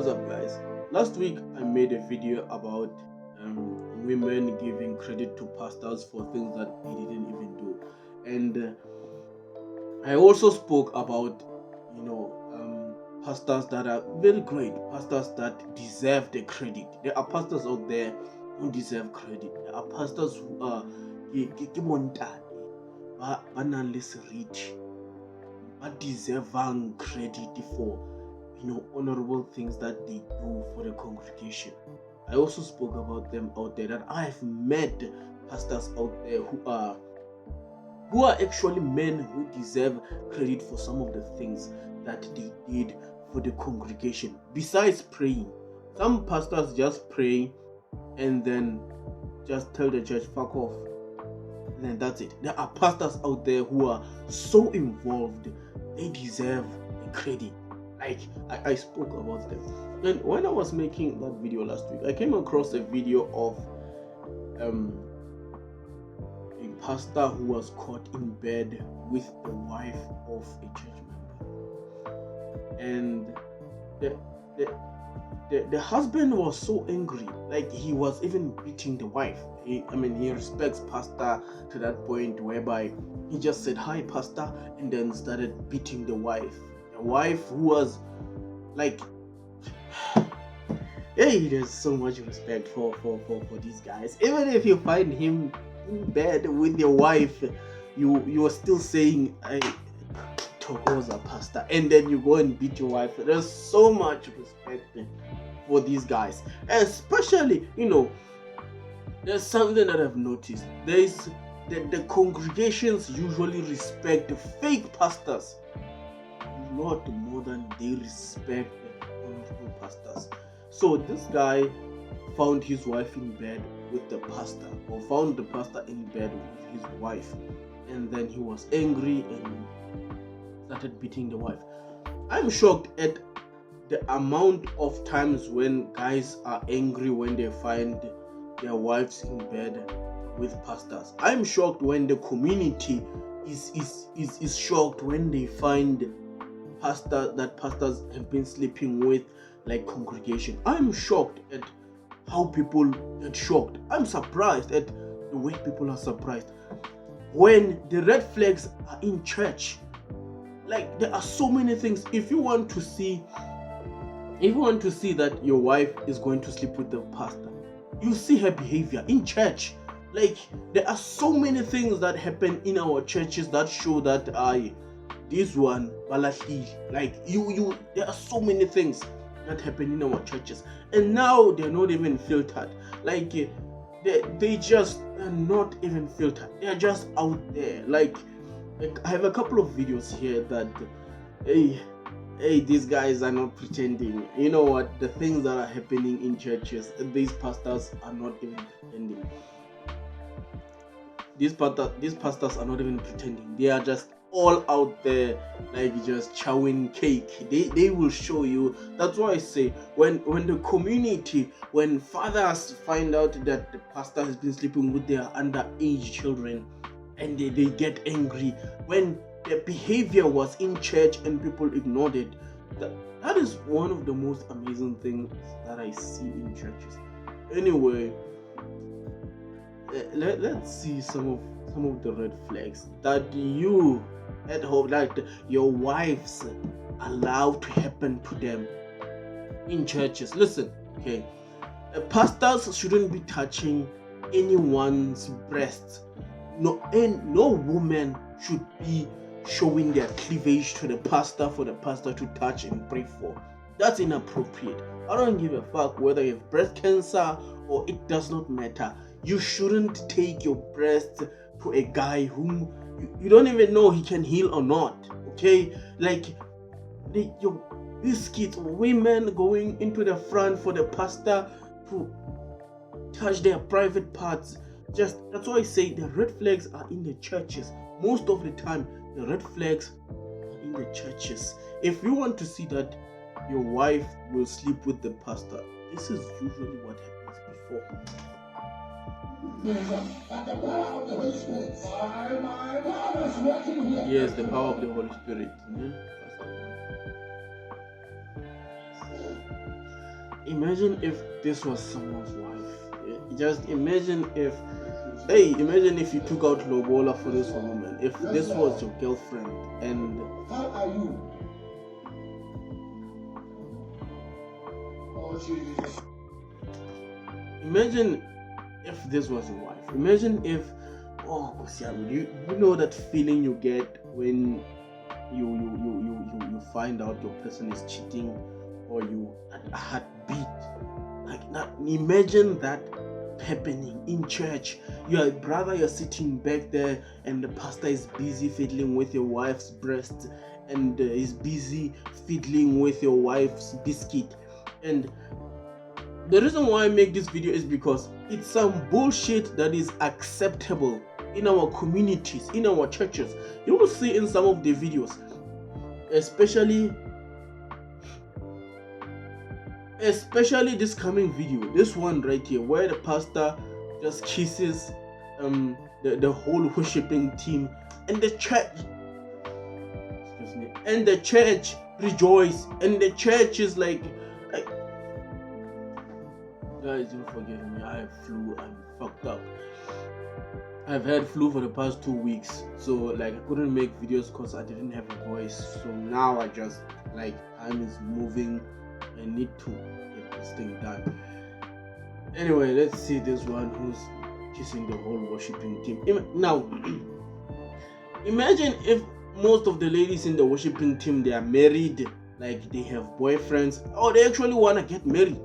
What's up, guys? Last week I made a video about women giving credit to pastors for things that they didn't even do, and I also spoke about pastors that are very great, pastors that deserve the credit. There are pastors out there who deserve credit. There are pastors who are rich, but deserving credit for honorable things that they do for the congregation. I also spoke about them out there, that I have met pastors out there who are actually men who deserve credit for some of the things that they did for the congregation. Besides praying, some pastors just pray and then just tell the church fuck off, and then that's it. There are pastors out there who are so involved, they deserve the credit. Like I spoke about them. And when I was making that video last week, I came across a video of a pastor who was caught in bed with the wife of a church member, and the husband was so angry, like he was even beating the wife. He respects pastor to that point whereby he just said hi pastor and then started beating the wife who was like, hey, there's so much respect for these guys. Even if you find him in bed with your wife, you are still saying Togoza pastor, and then you go and beat your wife. There's so much respect for these guys. Especially, there's something that I've noticed. There's the congregations usually respect the fake pastors a lot more than they respect the honorable pastors. So this guy found his wife in bed with the pastor, or found the pastor in bed with his wife, and then he was angry and started beating the wife. I'm shocked at the amount of times when guys are angry when they find their wives in bed with pastors. I'm shocked when the community is shocked when they find pastors have been sleeping with like congregation. I'm shocked at how people get shocked. I'm surprised at the way people are surprised when the red flags are in church. Like, there are so many things. If you want to see that your wife is going to sleep with the pastor, you see her behavior in church. Like, there are so many things that happen in our churches that show that this one balahli. Like, there are so many things that happen in our churches, and now they're not even filtered. Like, they just are not even filtered. They're just out there. Like I have a couple of videos here that hey, these guys are not pretending. You know what? The things that are happening in churches, these pastors are not even pretending. These pastors are not even pretending. They are just all out there, like just chowing cake. They will show you. That's why I say, when the community, when fathers find out that the pastor has been sleeping with their underage children, and they get angry when the behavior was in church and people ignored it, that is one of the most amazing things that I see in churches. Anyway, let's see some of the red flags that you at home, like your wives, allow to happen to them in churches. Listen, okay, pastors shouldn't be touching anyone's breasts. No woman should be showing their cleavage to the pastor for the pastor to touch and pray for. That's inappropriate. I don't give a fuck whether you have breast cancer or it does not matter. You shouldn't take your breast to a guy whom you don't even know he can heal or not. Okay, like these kids, women going into the front for the pastor to touch their private parts. That's why I say the red flags are in the churches. Most of the time, the red flags are in the churches. If you want to see that your wife will sleep with the pastor, this is usually what happens before. Yes, the power of the Holy Spirit. imagine if this was someone's wife. Just imagine if, hey, imagine if you took out lobola for this woman. If this was your girlfriend, and how are you? imagine if this was your wife. Imagine if, oh, Kosialu, you know that feeling you get when you find out your person is cheating, or you a heartbeat. Like that. Imagine that happening in church. Your brother, you're sitting back there, and the pastor is busy fiddling with your wife's breast, and is busy fiddling with your wife's biscuit. And the reason why I make this video is because it's some bullshit that is acceptable in our communities, in our churches. You will see in some of the videos, especially this coming video, this one right here, where the pastor just kisses the whole worshiping team, and the church, excuse me, and the church rejoice, and the church is like guys, don't forgive me, I have flu, I'm fucked up. I've had flu for the past 2 weeks, so like I couldn't make videos because I didn't have a voice. So now I just, like, time is moving, I need to get this thing done. Anyway, let's see this one who's kissing the whole worshiping team. Now imagine if most of the ladies in the worshiping team, they are married, like they have boyfriends, or they actually want to get married.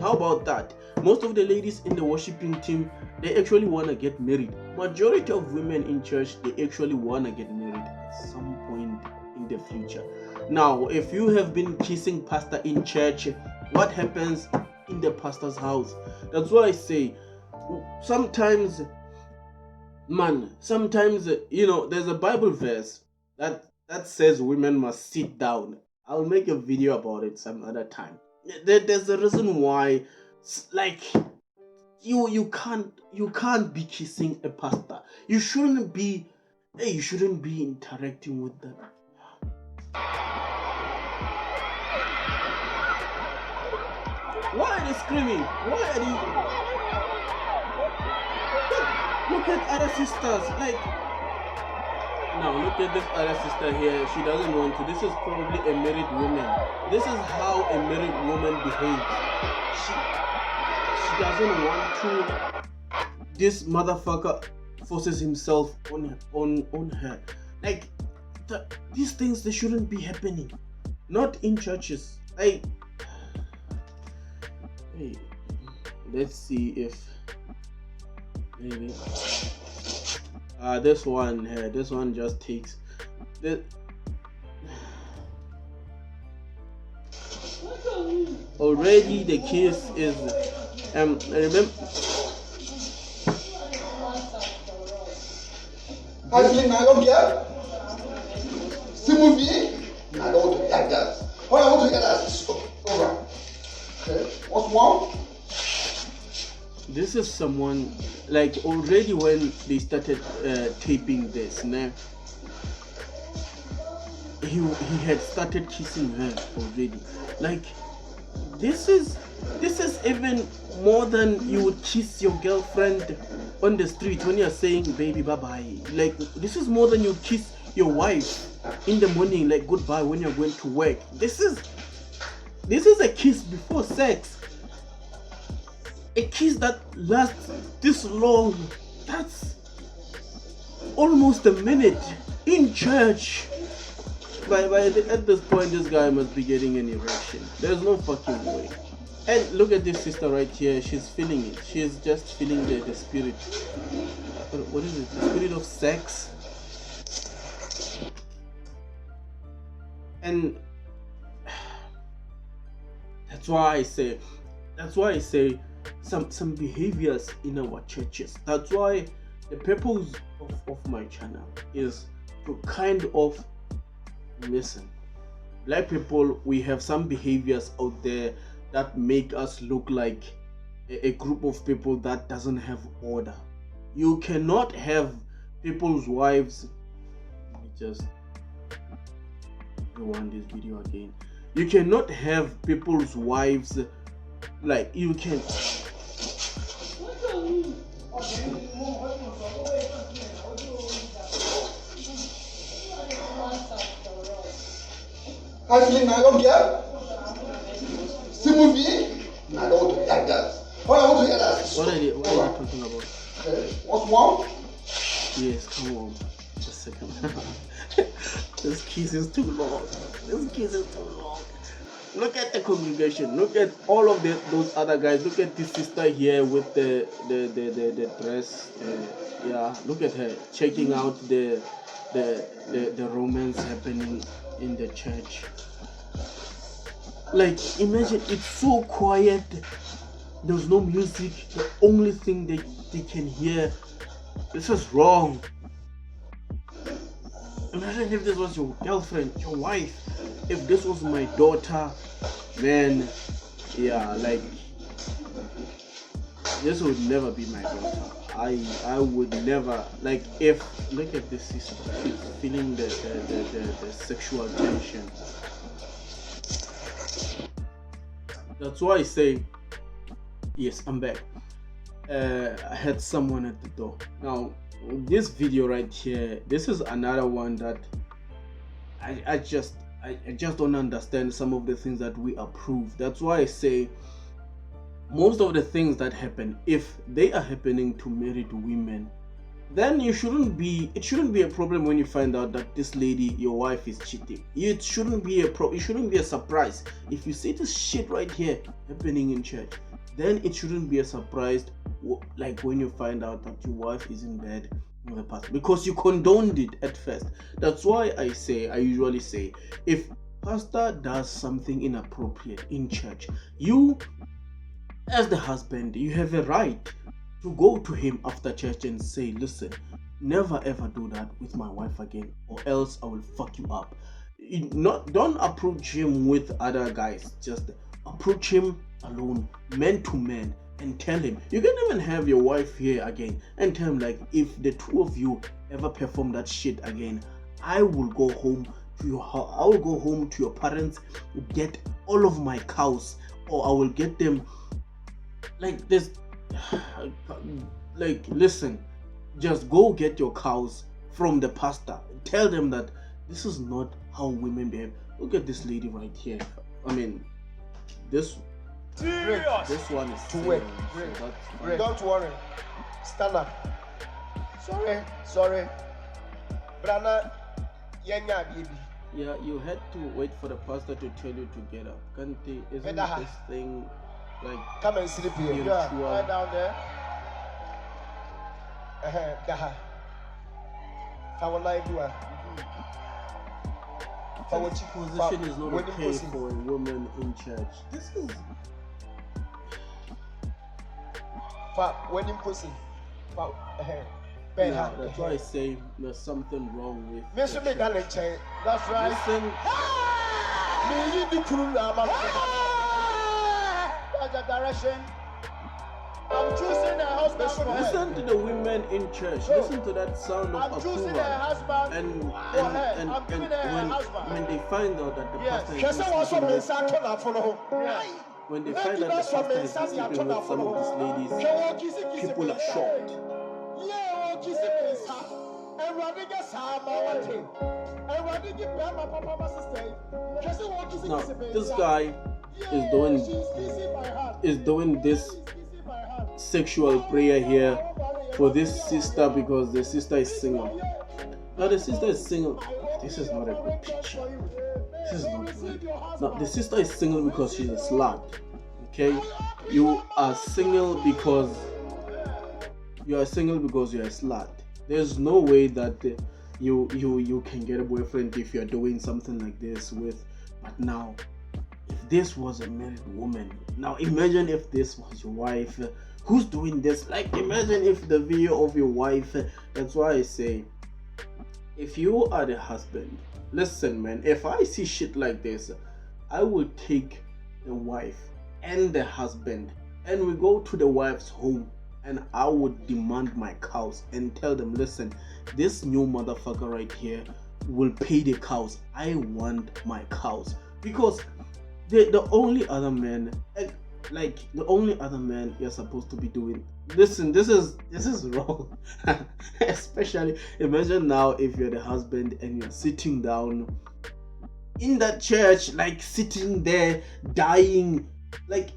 How about that? Most of the ladies in the worshiping team, they actually want to get married. Majority of women in church, they actually want to get married at some point in the future. Now, if you have been kissing pastor in church, what happens in the pastor's house? That's why I say, sometimes, there's a Bible verse that says women must sit down. I'll make a video about it some other time. There's a reason why, like, you can't be kissing a pastor. You shouldn't be interacting with them. Why are they screaming? Why are they? Look at other sisters. Like, now look at this other sister here. She doesn't want to. This is probably a married woman. This is how a married woman behaves. She doesn't want to. This motherfucker forces himself on her. Like, these things, they shouldn't be happening. Not in churches. Like, hey, let's see if maybe this one here. This one just takes the. Already the kiss is remember. I don't care. Still movie. I don't want to get that. All I want to get that is over. Okay. What's wrong? This is someone, like, already when they started taping this, nah, he had started kissing her already. Like, this is even more than you would kiss your girlfriend on the street when you're saying baby bye bye. Like, this is more than you kiss your wife in the morning, like goodbye when you're going to work. This is a kiss before sex. A kiss that lasts this long, that's almost a minute in church. At this point, this guy must be getting an erection. There's no fucking way. And look at this sister right here. She's feeling it. She's just feeling the spirit. What is it? The spirit of sex. And that's why I say some behaviors in our churches. That's why the purpose of my channel is to kind of listen. Black people, we have some behaviors out there that make us look like a group of people that doesn't have order. You cannot have people's wives. Let me just rewind this video again. You cannot have people's wives Like you can. How you feeling now, young girl? See movie? I don't want to hear that. All I want to hear that is What are you talking about? Okay. What's wrong? Yes, come on. Just a second. This kiss is too long. This kiss is too long. Look at the congregation. Look at all of those other guys. Look at this sister here with the dress. Yeah, look at her checking out the romance happening in the church. Like, imagine, it's so quiet. There's no music. The only thing they can hear. This is wrong. Imagine if this was your girlfriend, your wife. If this was my daughter, man, yeah, like, this would never be my daughter. I would never, like, if, look at this sister, she's feeling the sexual tension. That's why I say, yes, I'm back. I had someone at the door. Now, this video right here, this is another one that I just don't understand some of the things that we approve. That's why I say most of the things that happen, if they are happening to married women, then it shouldn't be a problem when you find out that this lady, your wife, is cheating. It shouldn't be a surprise. If you see this shit right here happening in church, then it shouldn't be a surprise, like when you find out that your wife is in bed with the pastor, because you condoned it at first. That's why I usually say, if pastor does something inappropriate in church, you as the husband, you have a right to go to him after church and say, listen, never ever do that with my wife again, or else I will fuck you up. Don't approach him with other guys. Just approach him alone, man to man, and tell him. You can even have your wife here again and tell him, like, if the two of you ever perform that shit again, I will go home to your house. I will go home to your parents, get all of my cows, or I will get them. Like this, like, listen, just go get your cows from the pastor. Tell them that this is not how women behave. Look at this lady right here. I mean, this one is Great. Don't worry. Stand up. Sorry. Brana, yenya baby. Yeah, you had to wait for the pastor to tell you to get up. Can't they? Isn't this thing like, come and sleep here? Yeah, right down there. Position is not okay for a woman in church. This is when in pussy. Yeah, that's why I say there's something wrong with Mr. That's right. Listen. That's the direction. I'm choosing a husband. Listen to the women in church. Listen to that sound of approval. And when they find out that the pastor is sleeping with some of these ladies, people are shocked. Now, this guy is doing this sexual prayer here for this sister because the sister is single. Now the sister is single. This is not a good picture. This is not good. Now the sister is single because she's a slut. Okay, you are single because you're a slut. There's no way that you can get a boyfriend if you're doing something like this with. But now, if this was a married woman, now imagine if this was your wife who's doing this. Like, imagine if the video of your wife. That's why I say, if you are the husband, listen, man, if I see shit like this, I will take the wife and the husband and we go to the wife's home and I would demand my cows and tell them, listen, this new motherfucker right here will pay the cows. I want my cows. Because the only other man, like the only other man you're supposed to be doing. Listen, this is wrong. Especially imagine now if you're the husband and you're sitting down in that church, like sitting there dying, like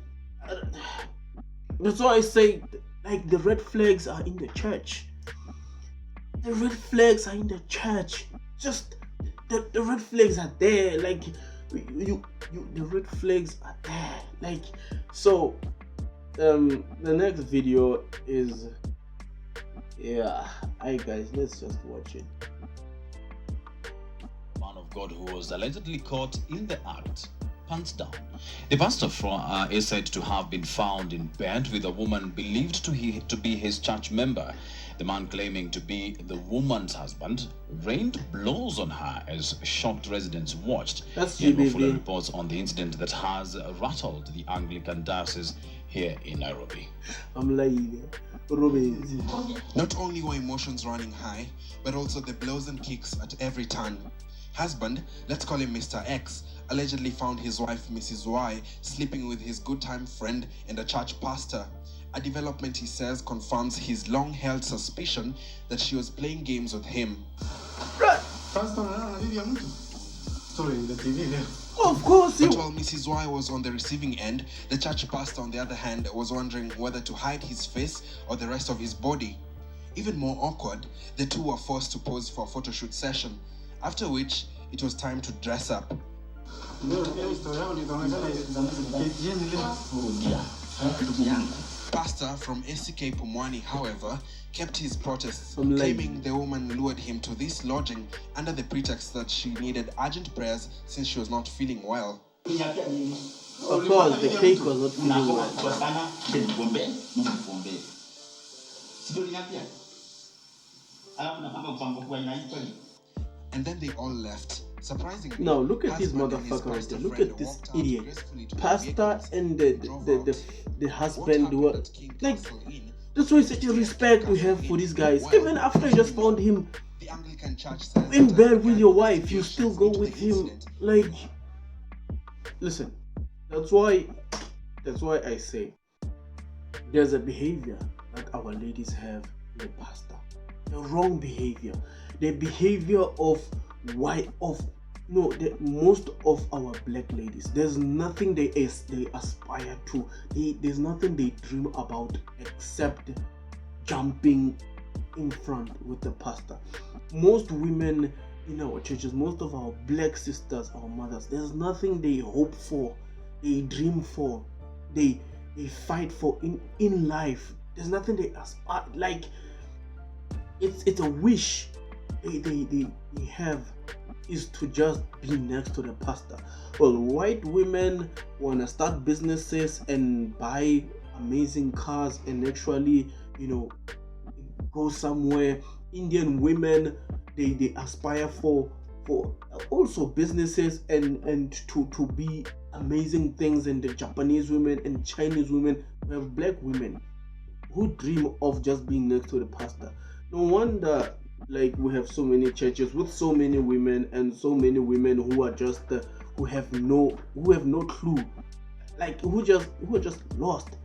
that's why I say, like, the red flags are in the church. The red flags are in the church. Just the red flags are there. Like you the red flags are there. Like, so the next video is, yeah, alright guys, let's just watch it. Man of God who was allegedly caught in the act, pants down. The pastor is said to have been found in bed with a woman believed to be his church member. The man, claiming to be the woman's husband, rained blows on her as shocked residents watched. That's GBV. Fuller reports on the incident that has rattled the Anglican diocese here in Nairobi. I'm lying. Not only were emotions running high, but also the blows and kicks at every turn. Husband, let's call him Mr. X, allegedly found his wife, Mrs. Y, sleeping with his good-time friend and a church pastor. A development, he says, confirms his long-held suspicion that she was playing games with him. Of course, But while Mrs. Y was on the receiving end, the church pastor, on the other hand, was wondering whether to hide his face or the rest of his body. Even more awkward, the two were forced to pose for a photo shoot session, after which it was time to dress up. Pastor from ACK Pumwani, however, kept his protests, claiming the woman lured him to this lodging under the pretext that she needed urgent prayers since she was not feeling well. Of course, the cake was not feeling well. And then they all left. Surprisingly, now look at this motherfucker right there. Look at this idiot. Pastor and the husband were like, that's why such a respect we have for these guys. Even after you just found him in bed with your wife, you still go with him. Like, listen, that's why I say there's a behavior that our ladies have in the pastor. The wrong behavior. The behavior of most of our black ladies, there's nothing they aspire to. There's nothing they dream about except jumping in front with the pastor. Most women in our churches, most of our black sisters, our mothers, there's nothing they hope for, they dream for, they fight for in life. There's nothing they aspire, like it's a wish they have, is to just be next to the pastor. Well, white women want to start businesses and buy amazing cars and actually, go somewhere. Indian women, they aspire for also businesses and to be amazing things. And the Japanese women and Chinese women, we have black women who dream of just being next to the pastor. No wonder, like, we have so many churches with so many women and so many women who are just who have no clue, like who are just lost.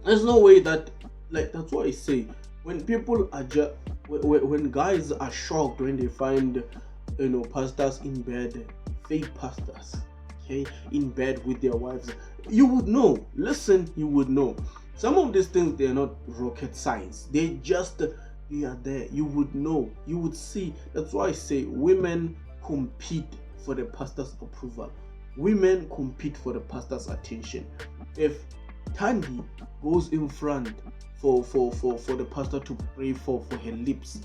There's no way that, like, that's why I say, when people are just when guys are shocked when they find pastors in bed, fake pastors, okay, in bed with their wives, you would know. Listen, you would know. Some of these things, they're not rocket science. They are there. You would know. You would see. That's why I say women compete for the pastor's approval. Women compete for the pastor's attention. If Tandy goes in front for the pastor to pray for her lips,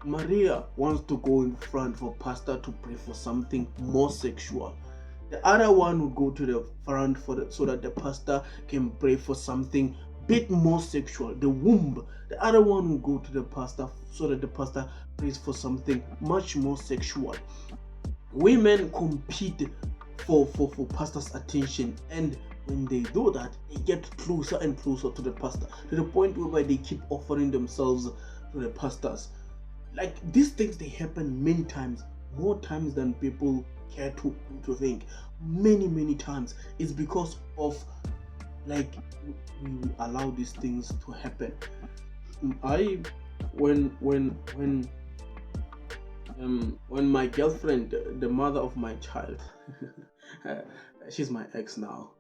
Maria wants to go in front for pastor to pray for something more sexual. The other one will go to the front so that the pastor can pray for something bit more sexual, the womb. The other one will go to the pastor so that the pastor prays for something much more sexual. Women compete for pastor's attention, and when they do that, they get closer and closer to the pastor, to the point whereby they keep offering themselves to the pastors. Like, these things, they happen many times, more times than people care to think. Many times. It's because of like we allow these things to happen. When my girlfriend, the mother of my child, she's my ex now.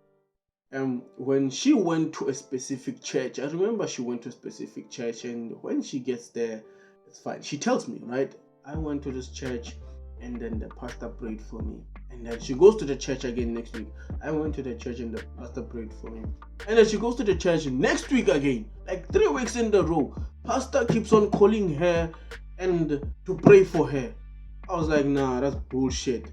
When she went to a specific church, I remember she went to a specific church, and when she gets there, it's fine. She tells me, right? I went to this church, and then the pastor prayed for me. And then she goes to the church again next week. I went to the church and the pastor prayed for me. And then she goes to the church next week again, like 3 weeks in a row. Pastor keeps on calling her and to pray for her. I was like, nah, that's bullshit.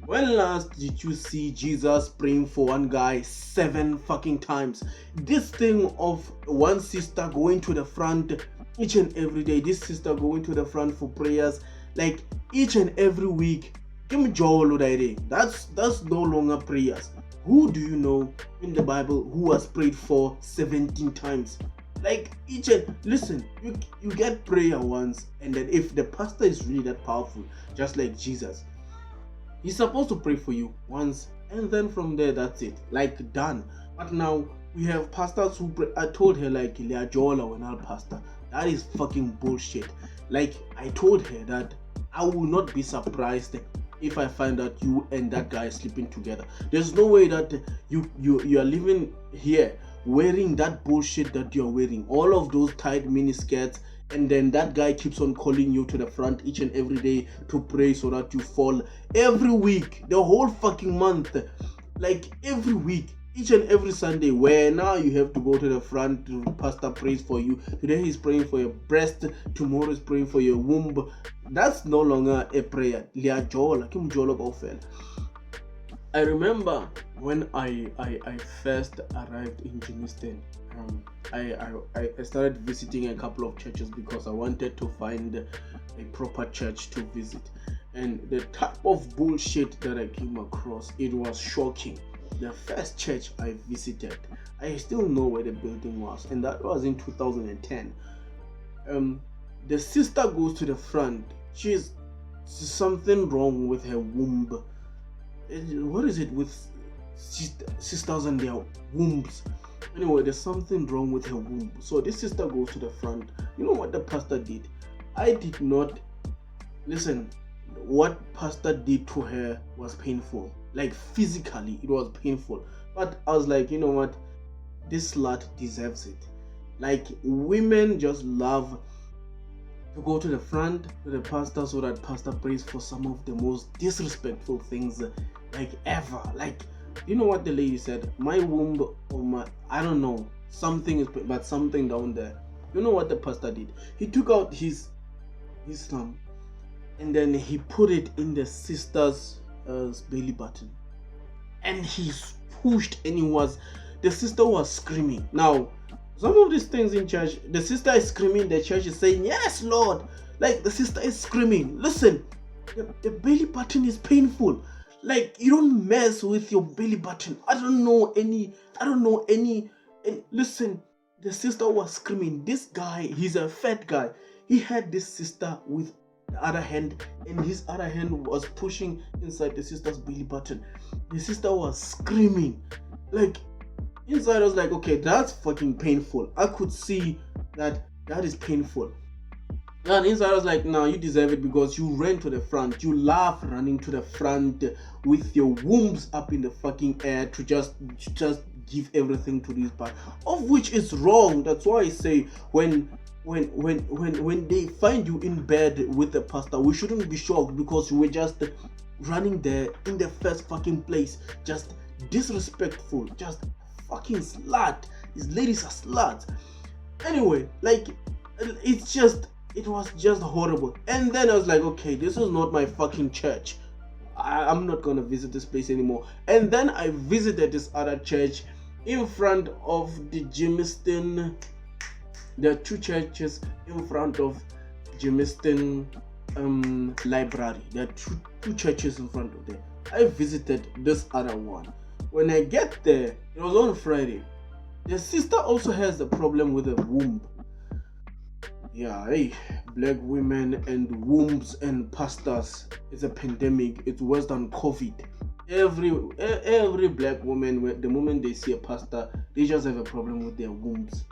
When last did you see Jesus praying for one guy 7 fucking times? This thing of one sister going to the front each and every day, this sister going to the front for prayers, like each and every week. That's no longer prayers. Who do you know in the Bible who was prayed for 17 times? Like listen, you get prayer once, and then if the pastor is really that powerful, just like Jesus, he's supposed to pray for you once, and then from there that's it, like done. But now we have pastors who pray. I told her like Leajola when I pastor, that is fucking bullshit. Like I told her that I will not be surprised if I find out you and that guy are sleeping together. There's no way that you are living here wearing that bullshit that you're wearing, all of those tight mini skirts, and then that guy keeps on calling you to the front each and every day to pray so that you fall every week, the whole fucking month, like every week, each and every Sunday, where now you have to go to the front to pastor prays for you. Today he's praying for your breast, tomorrow he's praying for your womb. That's no longer a prayer. I remember when I first arrived in Germiston, I started visiting a couple of churches because I wanted to find a proper church to visit. And the type of bullshit that I came across, it was shocking. The first church I visited, I still know where the building was, and that was in 2010. The sister goes to the front. She's something wrong with her womb. What is it with sisters and their wombs? Anyway, there's something wrong with her womb. So this sister goes to the front. You know what the pastor did? I did not listen. What pastor did to her was painful. Like physically, it was painful. But I was like, you know what? This slut deserves it. Like women just love to go to the front to the pastor so that pastor prays for some of the most disrespectful things like ever. Like, you know what the lady said? My womb or my, I don't know, something is, but something down there. You know what the pastor did? He took out his thumb and then he put it in the sister's belly button, and he pushed, and the sister was screaming. Now, some of these things in church, the sister is screaming, the church is saying, yes, Lord. Like, the sister is screaming. Listen, the belly button is painful. Like, you don't mess with your belly button. I don't know any. And listen, the sister was screaming. This guy, he's a fat guy. He had this sister with the other hand, and his other hand was pushing inside the sister's belly button. The sister was screaming. Like, inside I was like, okay, that's fucking painful. I could see that is painful. And inside I was like, no, you deserve it because you ran to the front. You love running to the front with your wombs up in the fucking air to just give everything to this part, of which is wrong. That's why I say when they find you in bed with the pastor, we shouldn't be shocked because you were just running there in the first fucking place, just disrespectful, just fucking slut. These ladies are sluts. Anyway, like, it was just horrible. And then I was like, okay, this is not my fucking church. I'm not gonna visit this place anymore. And then I visited this other church in front of the Germiston. There are 2 churches in front of Germiston library. There are two churches in front of there. I visited this other one. When I get there, it was on Friday. The sister also has a problem with a womb. Yeah, hey, black women and wombs and pastors. It's a pandemic. It's worse than COVID. every black woman, the moment they see a pastor, they just have a problem with their wombs.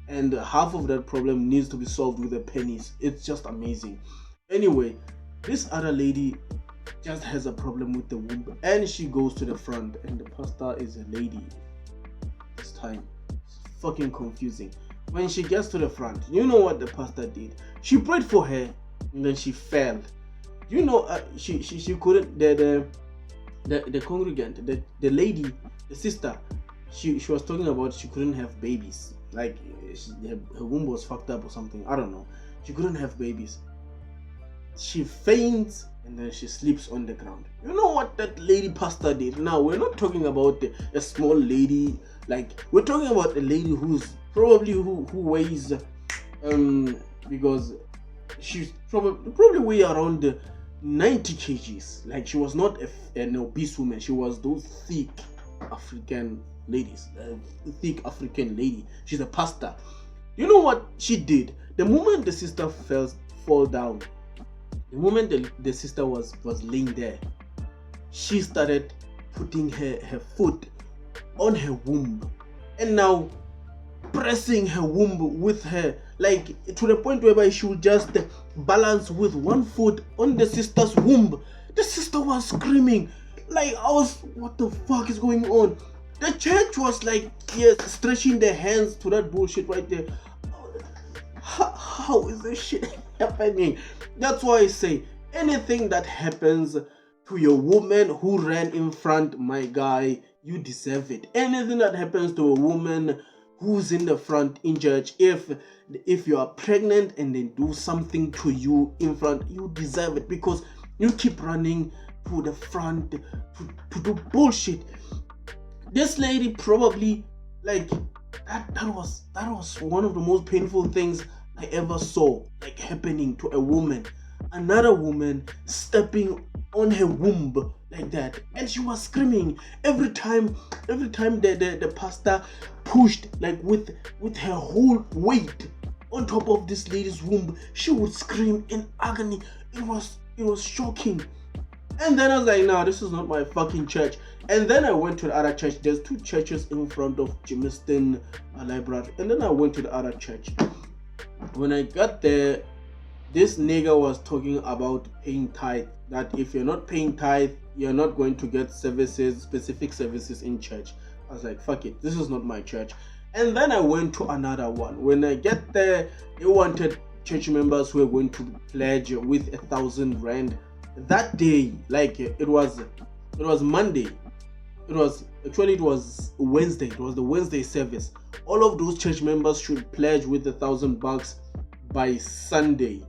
And half of that problem needs to be solved with the pennies. It's just amazing. Anyway, this other lady just has a problem with the womb, and she goes to the front, and the pastor is a lady this time. It's fucking confusing. When she gets to the front, you know what the pastor did? She prayed for her, and then she fell. You know, she couldn't. The congregant, the lady, the sister, she was talking about she couldn't have babies. Like her womb was fucked up or something. I don't know. She couldn't have babies. She faints and then she sleeps on the ground. You know what that lady pastor did? Now we're not talking about a small lady. Like we're talking about a lady who's probably who weighs because she's probably weigh around 90 kgs. Like she was not an obese woman. She was those thick African ladies, thick African lady. She's a pastor. You know what she did? The moment the sister fall down, the moment the sister was laying there, she started putting her foot on her womb and now pressing her womb with her, like to the point whereby she would just balance with one foot on the sister's womb. The sister was screaming. Like what the fuck is going on? The church was like, yes, stretching their hands to that bullshit right there. How is this shit happening? That's why I say anything that happens to your woman who ran in front, my guy, you deserve it. Anything that happens to a woman who's in the front in church, if you are pregnant and they do something to you in front, you deserve it, because you keep running to the front to do bullshit. This lady probably, like, that was one of the most painful things I ever saw, like, happening to a woman. Another woman stepping on her womb like that, and she was screaming every time the pastor pushed, like, with her whole weight on top of this lady's womb. She would scream in agony. It was shocking. And then I was like, no, this is not my fucking church. And then I went to the other church. There's two churches in front of Jamestown Library. And then I went to the other church. When I got there, this nigga was talking about paying tithe. That if you're not paying tithe, you're not going to get specific services in church. I was like, fuck it, this is not my church. And then I went to another one. When I get there, they wanted church members who were going to pledge with 1,000 rand. That day, like, it was Monday. It was Wednesday. It was the Wednesday service. All of those church members should pledge with $1,000 by Sunday.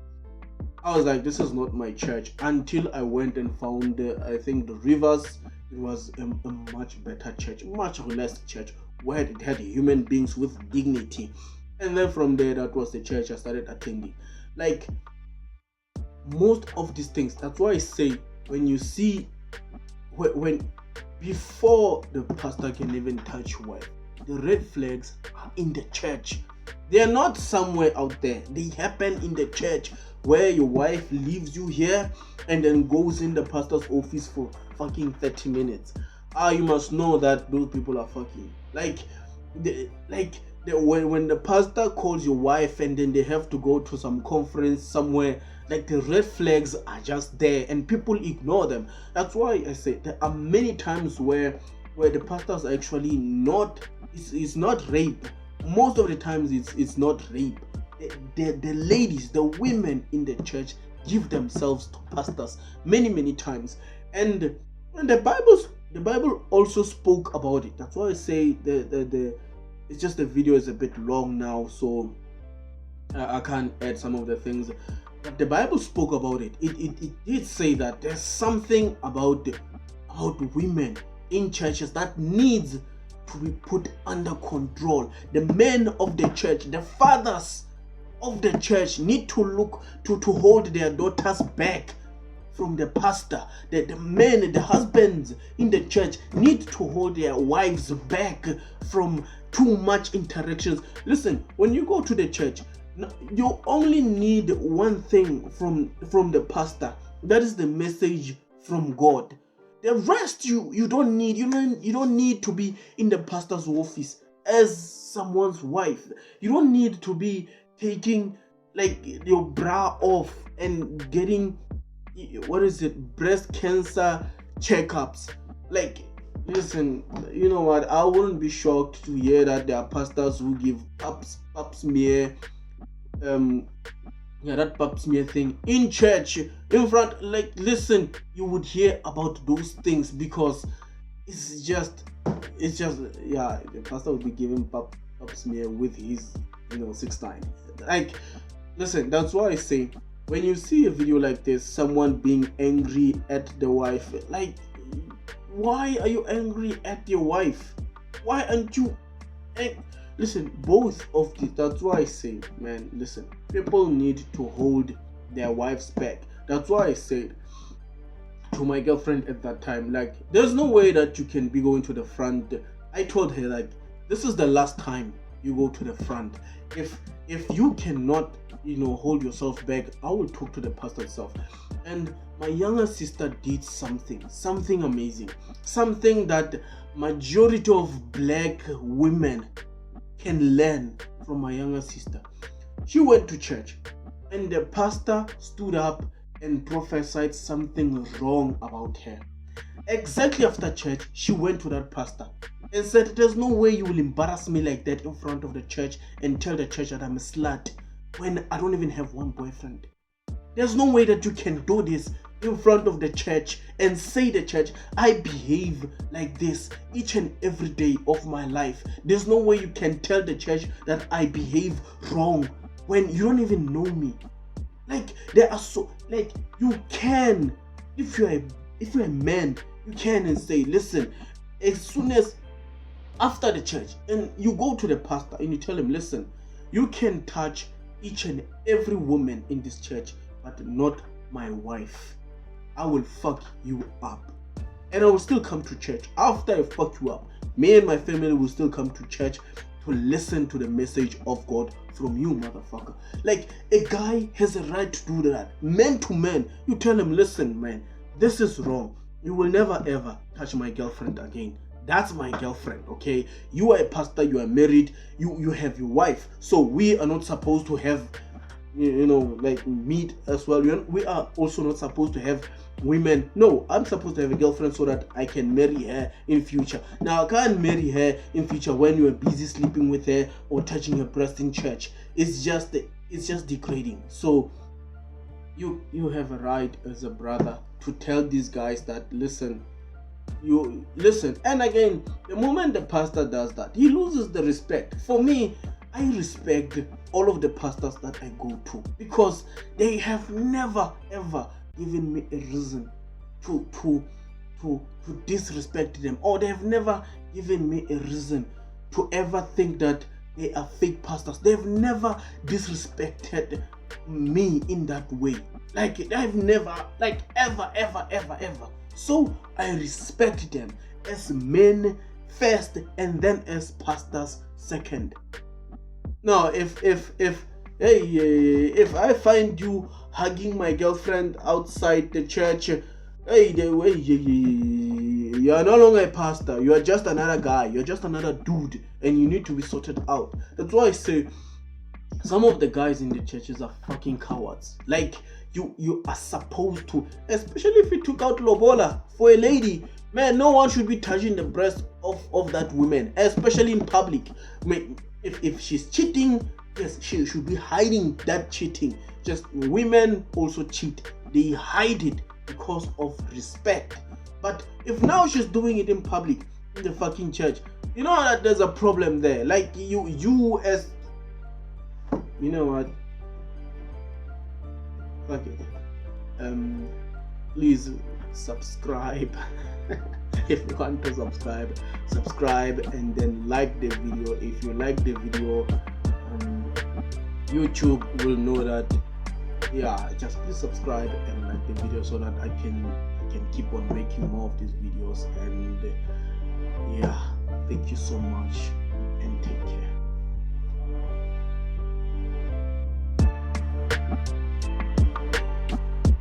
I was like, this is not my church, until I went and found, I think, the Rivers. It was a much better church, much less church, where it had human beings with dignity. And then from there, that was the church I started attending. Like, most of these things, that's why I say, when you see, when before the pastor can even touch your wife, the red flags are in the church. They are not somewhere out there. They happen in the church, where your wife leaves you here and then goes in the pastor's office for fucking 30 minutes. You must know that those people are fucking. When the pastor calls your wife and then they have to go to some conference somewhere, like, the red flags are just there and people ignore them. That's why I say there are many times where the pastors are actually not, it's not rape. Most of the times it's not rape. The ladies, the women in the church give themselves to pastors many times. And the Bible also spoke about it. That's why I say it's just the video is a bit long now, so I can't add some of the things. But the Bible spoke about it. It did say that there's something about women in churches that needs to be put under control. The men of the church, the fathers of the church, need to look to hold their daughters back from the pastor. The men, the husbands in the church need to hold their wives back from too much interactions. Listen, when you go to the church, you only need one thing from the pastor. That is the message from God. The rest you don't need. You don't need to be in the pastor's office as someone's wife. You don't need to be taking like your bra off and getting breast cancer checkups. Like, listen, you know what? I wouldn't be shocked to hear that there are pastors who give pap smear, that pap smear thing in church, in front. Like, listen, you would hear about those things because it's just, the pastor would be giving pap smear with his, 6'9". Like, listen, that's why I say, when you see a video like this, someone being angry at the wife, like, why are you angry at your wife? Why aren't you listen, both of these, that's why I say, man, listen, people need to hold their wives back. That's why I said to my girlfriend at that time, like, there's no way that you can be going to the front. I told her, like, this is the last time you go to the front. If you cannot, hold yourself back, I will talk to the pastor itself. And my younger sister did something amazing, something that majority of black women can learn from my younger sister. She went to church and the pastor stood up and prophesied something wrong about her. Exactly after church, she went to that pastor and said, there's no way you will embarrass me like that in front of the church and tell the church that I'm a slut when I don't even have one boyfriend. There's no way that you can do this in front of the church and say the church, I behave like this each and every day of my life. There's no way you can tell the church that I behave wrong when you don't even know me. Like, there are you can, if you're a man, you can and say, listen, as soon as after the church and you go to the pastor and you tell him, listen, you can touch each and every woman in this church, but not my wife. I will fuck you up. And I will still come to church. After I fuck you up, me and my family will still come to church to listen to the message of God from you, motherfucker. Like, a guy has a right to do that. Man to man, you tell him, listen, man, this is wrong. You will never ever touch my girlfriend again. That's my girlfriend, okay? You are a pastor, you are married, you have your wife. So we are not supposed to have, like, meat as well. We are also not supposed to have women. No, I'm supposed to have a girlfriend so that I can marry her in future. Now, I can't marry her in future when you are busy sleeping with her or touching her breast in church. It's just degrading. So you have a right as a brother to tell these guys that, listen. And again, the moment the pastor does that, he loses the respect. For me, I respect all of the pastors that I go to because they have never ever given me a reason to disrespect them, or they have never given me a reason to ever think that they are fake pastors. They've never disrespected me in that way. Like, I've never, like, ever. So I respect them as men first and then as pastors second. Now, if I find you hugging my girlfriend outside the church, you are no longer a pastor. You are just another guy. You're just another dude, and you need to be sorted out. That's why I say some of the guys in the churches are fucking cowards. Like, you are supposed to, especially if you took out lobola for a lady, man, no one should be touching the breast of that woman, especially in public. If she's cheating, yes, she should be hiding that cheating. Just women also cheat, they hide it because of respect. But if now she's doing it in public in the fucking church, you know that there's a problem there. Like, you as, you know what, fuck it, please subscribe. If you want to subscribe and then like the video. If you like the video, YouTube will know that, yeah, just please subscribe and like the video so that I can keep on making more of these videos. And yeah, thank you so much and take care.